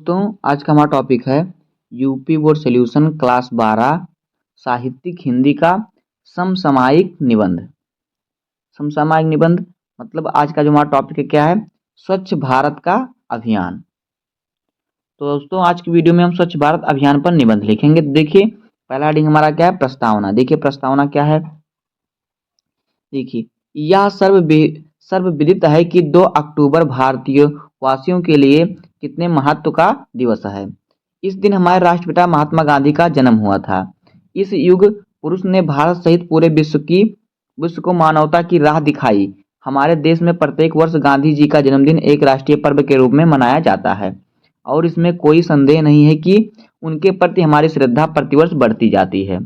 दोस्तों आज का हमारा टॉपिक है यूपी बोर्ड सॉल्यूशन क्लास 12 साहित्यिक हिंदी का समसामयिक निबंध। समसामयिक निबंध मतलब आज का जो हमारा टॉपिक है क्या है, स्वच्छ भारत का अभियान। तो दोस्तों आज की वीडियो में हम स्वच्छ भारत अभियान पर निबंध लिखेंगे। तो देखिए पहला हेडिंग हमारा क्या है, प्रस्तावना। देखिए प्रस्तावना क्या है, देखिए यह सर्वविदित है कि 2 अक्टूबर भारतीय वासियों के लिए कितने महत्व का दिवस है। इस दिन हमारे राष्ट्रपिता महात्मा गांधी का जन्म हुआ था। इस युग पुरुष ने भारत सहित पूरे विश्व को मानवता की राह दिखाई। हमारे देश में प्रत्येक वर्ष गांधी जी का जन्मदिन एक राष्ट्रीय पर्व के रूप में मनाया जाता है और इसमें कोई संदेह नहीं है कि उनके प्रति हमारी श्रद्धा प्रतिवर्ष बढ़ती जाती है।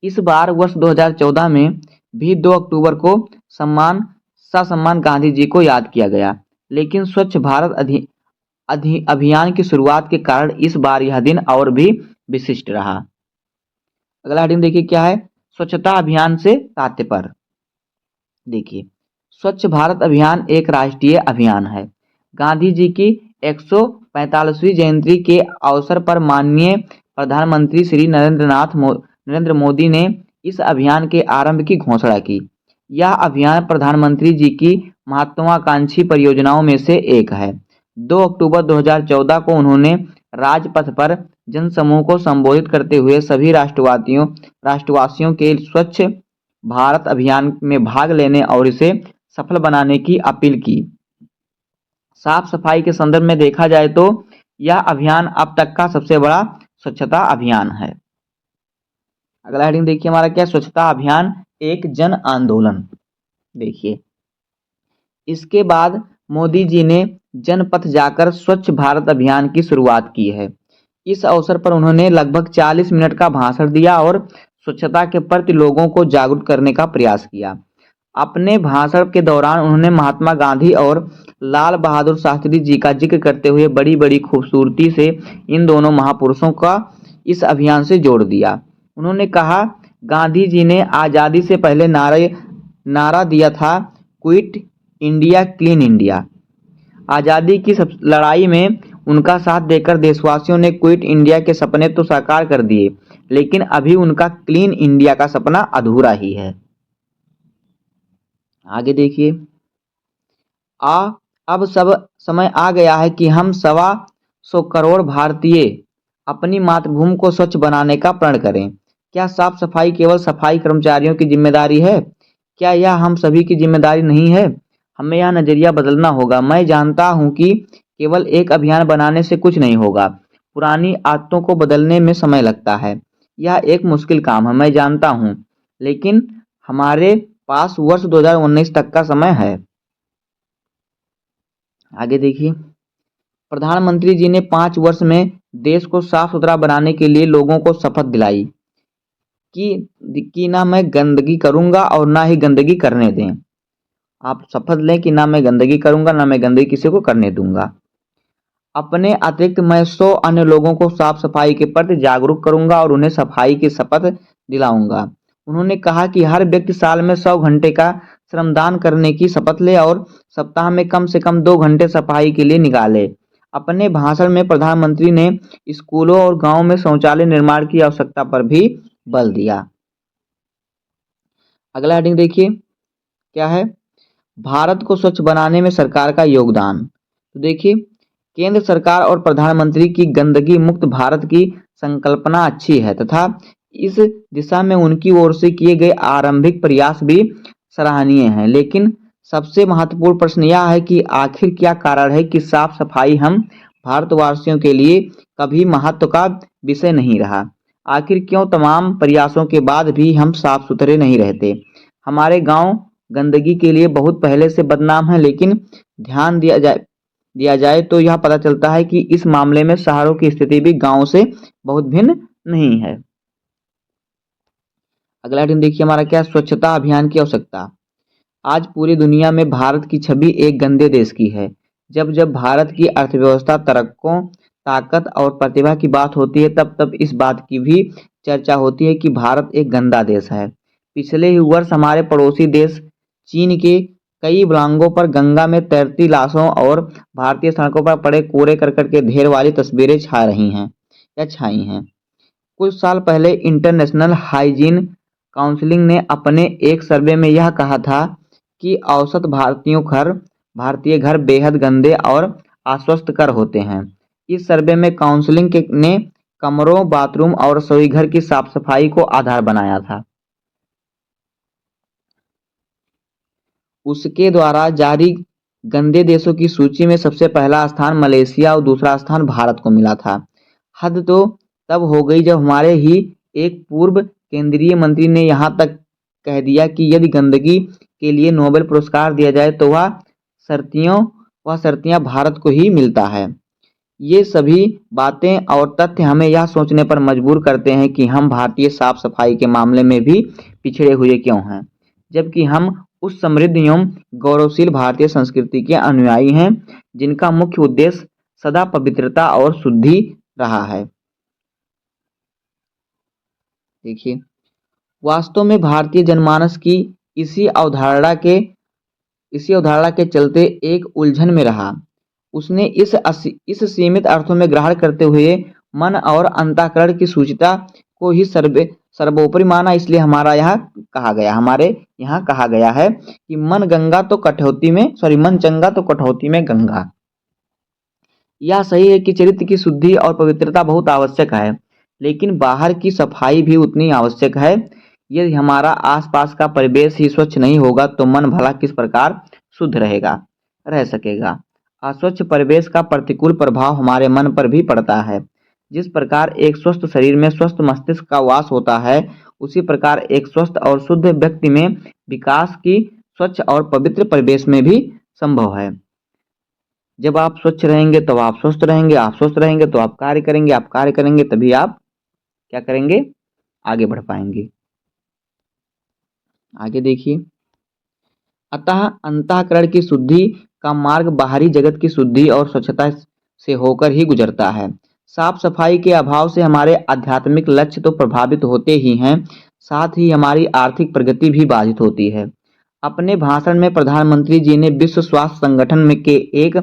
इस बार वर्ष 2014 में भी 2 अक्टूबर को ससम्मान गांधी जी को याद किया गया, लेकिन स्वच्छ भारत अभियान की शुरुआत के कारण इस बार यह दिन और भी विशिष्ट रहा। अगला हेडिंग देखिए क्या है, स्वच्छता अभियान से तात्पर्य। देखिए स्वच्छ भारत अभियान एक राष्ट्रीय अभियान है। गांधी जी की 145वीं जयंती के अवसर पर माननीय प्रधानमंत्री श्री नरेंद्र मोदी ने इस अभियान के आरंभ की घोषणा की। यह अभियान प्रधानमंत्री जी की महत्वाकांक्षी परियोजनाओं में से एक है। 2 अक्टूबर 2014 को उन्होंने राजपथ पर जनसमूह को संबोधित करते हुए सभी राष्ट्रवासियों के स्वच्छ भारत अभियान में भाग लेने और इसे सफल बनाने की अपील की। साफ सफाई के संदर्भ में देखा जाए तो यह अभियान अब तक का सबसे बड़ा स्वच्छता अभियान है। अगला हेडिंग देखिए हमारा क्या, स्वच्छता अभियान एक जन आंदोलन। देखिए इसके बाद मोदी जी ने जनपथ जाकर स्वच्छ भारत अभियान की शुरुआत की है। इस अवसर पर उन्होंने लगभग 40 मिनट का भाषण दिया और स्वच्छता के प्रति लोगों को जागरूक करने का प्रयास किया। अपने भाषण के दौरान उन्होंने महात्मा गांधी और लाल बहादुर शास्त्री जी का जिक्र करते हुए बड़ी बड़ी खूबसूरती से इन दोनों महापुरुषों का इस अभियान से जोड़ दिया। उन्होंने कहा, गांधी जी ने आज़ादी से पहले नारा दिया था, क्विट इंडिया क्लीन इंडिया। आज़ादी की लड़ाई में उनका साथ देकर देशवासियों ने क्विट इंडिया के सपने तो साकार कर दिए, लेकिन अभी उनका क्लीन इंडिया का सपना अधूरा ही है। आगे देखिए, अब सब समय आ गया है कि हम 125 करोड़ भारतीय अपनी मातृभूमि को स्वच्छ बनाने का प्रण करें। क्या साफ सफाई केवल सफाई कर्मचारियों की जिम्मेदारी है? क्या यह हम सभी की जिम्मेदारी नहीं है? हमें यह नजरिया बदलना होगा। मैं जानता हूं कि केवल एक अभियान बनाने से कुछ नहीं होगा। पुरानी आदतों को बदलने में समय लगता है। यह एक मुश्किल काम है, मैं जानता हूं, लेकिन हमारे पास वर्ष 2019 तक का समय है। आगे देखिए, प्रधानमंत्री जी ने 5 वर्ष में देश को साफ सुथरा बनाने के लिए लोगों को शपथ दिलाई कि ना मैं गंदगी करूंगा और ना ही गंदगी करने दें। आप शपथ लें कि ना मैं गंदगी करूंगा, ना मैं गंदगी किसी को करने दूंगा। अपने अतिरिक्त मैं 100 अन्य लोगों को साफ सफाई के प्रति जागरूक करूंगा और उन्हें सफाई की शपथ दिलाऊंगा। उन्होंने कहा कि हर व्यक्ति साल में 100 घंटे का श्रमदान करने की शपथ ले और सप्ताह में कम से कम 2 घंटे सफाई के लिए निकाले। अपने भाषण में प्रधानमंत्री ने स्कूलों और गांवों में शौचालय निर्माण की आवश्यकता पर भी बल दिया। अगला हेडिंग देखिए क्या है, भारत को स्वच्छ बनाने में सरकार का योगदान। तो देखिए, केंद्र सरकार और प्रधानमंत्री की गंदगी मुक्त भारत की संकल्पना अच्छी है तथा इस दिशा में उनकी ओर से किए गए आरंभिक प्रयास भी सराहनीय हैं, लेकिन सबसे महत्वपूर्ण प्रश्न यह है कि आखिर क्या कारण है कि साफ सफाई हम भारतवासियों के लिए कभी महत्व का विषय नहीं रहा। आखिर क्यों तमाम प्रयासों के बाद भी हम साफ सुथरे नहीं रहते। हमारे गांव गंदगी के लिए बहुत पहले से बदनाम है, लेकिन ध्यान दिया जाए तो यह पता चलता है कि इस मामले में शहरों की स्थिति भी गांवों से बहुत भिन्न नहीं है। अगला हेडिंग देखिए हमारा क्या, स्वच्छता अभियान की आवश्यकता। आज पूरी दुनिया में भारत की छवि एक गंदे देश की है। जब जब भारत की अर्थव्यवस्था, तरक्कों, ताकत और प्रतिभा की बात होती है, तब तब इस बात की भी चर्चा होती है कि भारत एक गंदा देश है। पिछले ही वर्ष हमारे पड़ोसी देश चीन के कई ब्लॉगों पर गंगा में तैरती लाशों और भारतीय सड़कों पर पड़े कूड़े करकट के ढेर वाली तस्वीरें छा रही हैं या छाई हैं। कुछ साल पहले इंटरनेशनल हाइजीन काउंसिल ने अपने एक सर्वे में यह कहा था कि औसत भारतीय घर बेहद गंदे और अस्वस्थकर होते हैं। इस सर्वे में ने कमरों, बाथरूम और रसोई घर की साफ सफाई को आधार बनाया था। उसके द्वारा जारी गंदे देशों की सूची में सबसे पहला स्थान मलेशिया और दूसरा स्थान भारत को मिला था। हद तो तब हो गई जब हमारे ही एक पूर्व केंद्रीय मंत्री ने यहाँ तक कह दिया कि यदि गंदगी के लिए नोबेल पुरस्कार दिया जाए तो सर्तियाँ भारत को ही मिलता है। ये सभी बातें और तथ्य हमें यह सोचने पर मजबूर करते हैं कि हम भारतीय साफ सफाई के मामले में भी पिछड़े हुए क्यों हैं, जबकि हम उस समृद्ध एवं गौरवशील भारतीय संस्कृति के अनुयायी हैं जिनका मुख्य उद्देश्य सदा पवित्रता और शुद्धि रहा है। देखिए, वास्तव में भारतीय जनमानस की इसी अवधारणा के चलते एक उलझन में रहा। उसने इस सीमित अर्थों में ग्रहण करते हुए मन और अंतःकरण की शुचिता को ही सर्वोपरि माना। इसलिए हमारे यहाँ कहा गया है कि मन चंगा तो कटौती में गंगा। यह सही है कि चरित्र की शुद्धि और पवित्रता बहुत आवश्यक है, लेकिन बाहर की सफाई भी उतनी आवश्यक है। यदि हमारा आसपास का परिवेश ही स्वच्छ नहीं होगा तो मन भला किस प्रकार शुद्ध रह सकेगा। अस्वच्छ परिवेश का प्रतिकूल प्रभाव हमारे मन पर भी पड़ता है। जिस प्रकार एक स्वस्थ शरीर में स्वस्थ मस्तिष्क का वास होता है, उसी प्रकार एक स्वस्थ और शुद्ध व्यक्ति में विकास की स्वच्छ और पवित्र परिवेश में भी संभव है। जब आप स्वच्छ रहेंगे तो आप स्वस्थ रहेंगे, आप स्वस्थ रहेंगे तो आप कार्य करेंगे तभी आप क्या करेंगे, आगे बढ़ पाएंगे। आगे देखिए, अतः अंतःकरण की शुद्धि का मार्ग बाहरी जगत की शुद्धि और स्वच्छता से होकर ही गुजरता है। साफ सफाई के अभाव से हमारे आध्यात्मिक लक्ष्य तो प्रभावित होते ही हैं, साथ ही हमारी आर्थिक प्रगति भी बाधित होती है। अपने भाषण में प्रधानमंत्री जी ने विश्व स्वास्थ्य संगठन में के एक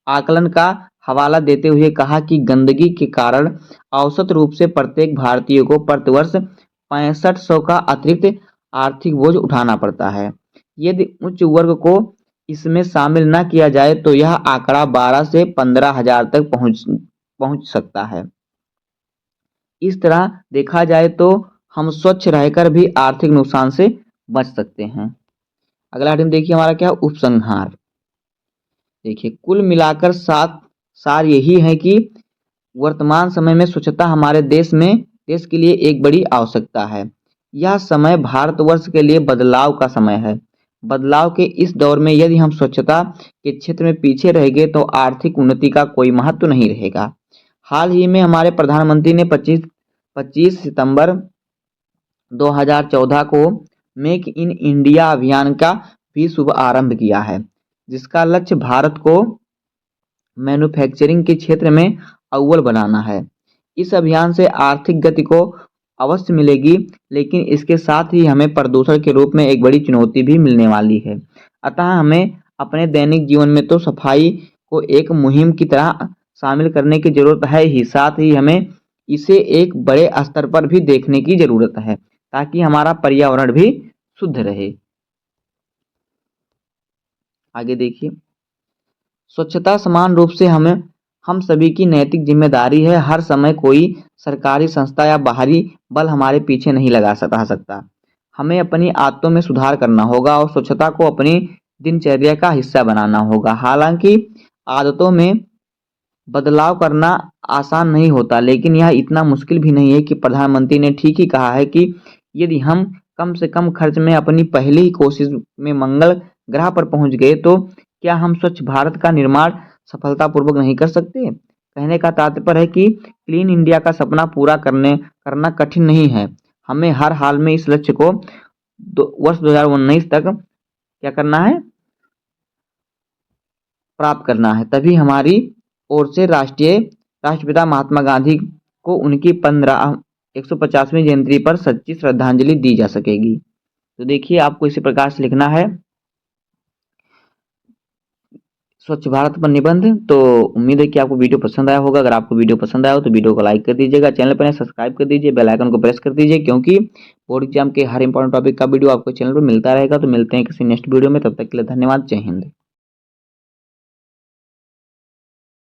आकलन का हवाला देते हुए कहा कि गंदगी के कारण औसत रूप से प्रत्येक भारतीय को प्रतिवर्ष 6500 का अतिरिक्त आर्थिक बोझ उठाना पड़ता है। यदि उच्च वर्ग को इसमें शामिल न किया जाए तो यह आंकड़ा 12 से 15,000 तक पहुंच सकता है। इस तरह देखा जाए तो हम स्वच्छ रहकर भी आर्थिक नुकसान से बच सकते हैं। अगला आइटम देखिए हमारा क्या, उपसंहार। देखिए, कुल मिलाकर सार यही है कि वर्तमान समय में स्वच्छता हमारे देश के लिए एक बड़ी आवश्यकता है। यह समय भारतवर्ष के लिए बदलाव का समय है। बदलाव के इस दौर में यदि हम स्वच्छता के क्षेत्र में पीछे रह गए तो आर्थिक उन्नति का कोई महत्व नहीं रहेगा। हाल ही में हमारे प्रधानमंत्री ने 25 सितंबर 2014 को मेक इन इंडिया अभियान का भी शुभ आरंभ किया है, जिसका लक्ष्य भारत को मैन्युफैक्चरिंग के क्षेत्र में अव्वल बनाना है। इस अभियान से आर्थिक गति को अवश्य मिलेगी, लेकिन इसके साथ ही हमें प्रदूषण के रूप में एक बड़ी चुनौती भी मिलने वाली है। अतः हमें अपने दैनिक जीवन में तो सफाई को एक मुहिम की तरह शामिल करने की जरूरत है ही, साथ ही हमें इसे एक बड़े स्तर पर भी देखने की जरूरत है ताकि हमारा पर्यावरण भी शुद्ध रहे। आगे देखिए, स्वच्छता समान रूप से हम सभी की नैतिक जिम्मेदारी है। हर समय कोई सरकारी संस्था या बाहरी बल हमारे पीछे नहीं रह सकता। हमें अपनी आदतों में सुधार करना होगा और स्वच्छता को अपनी दिनचर्या का हिस्सा बनाना होगा। हालांकि आदतों में बदलाव करना आसान नहीं होता, लेकिन यह इतना मुश्किल भी नहीं है कि प्रधानमंत्री ने ठीक ही कहा है कि यदि हम कम से कम खर्च में अपनी पहली ही कोशिश में मंगल ग्रह पर पहुंच गए तो क्या हम स्वच्छ भारत का निर्माण सफलतापूर्वक नहीं कर सकते। कहने का तात्पर्य है कि क्लीन इंडिया का सपना पूरा करना कठिन नहीं है। हमें हर हाल में इस लक्ष्य को वर्ष 2019 तक क्या करना है, प्राप्त करना है। तभी हमारी ओर से राष्ट्रपिता महात्मा गांधी को उनकी 150वीं जयंती पर सच्ची श्रद्धांजलि दी जा सकेगी। तो देखिए, आपको इसी प्रकार से लिखना है स्वच्छ भारत पर निबंध। तो उम्मीद है कि आपको वीडियो पसंद आया होगा। अगर आपको वीडियो पसंद आया हो तो वीडियो को लाइक कर दीजिएगा, चैनल पर नए सब्सक्राइब कर दीजिए, बेल आइकन को प्रेस कर दीजिए, क्योंकि बोर्ड एग्जाम के हर इंपॉर्टेंट टॉपिक का वीडियो आपको चैनल पर मिलता रहेगा। तो मिलते हैं किसी नेक्स्ट वीडियो में, तब तक के लिए धन्यवाद। जय हिंद।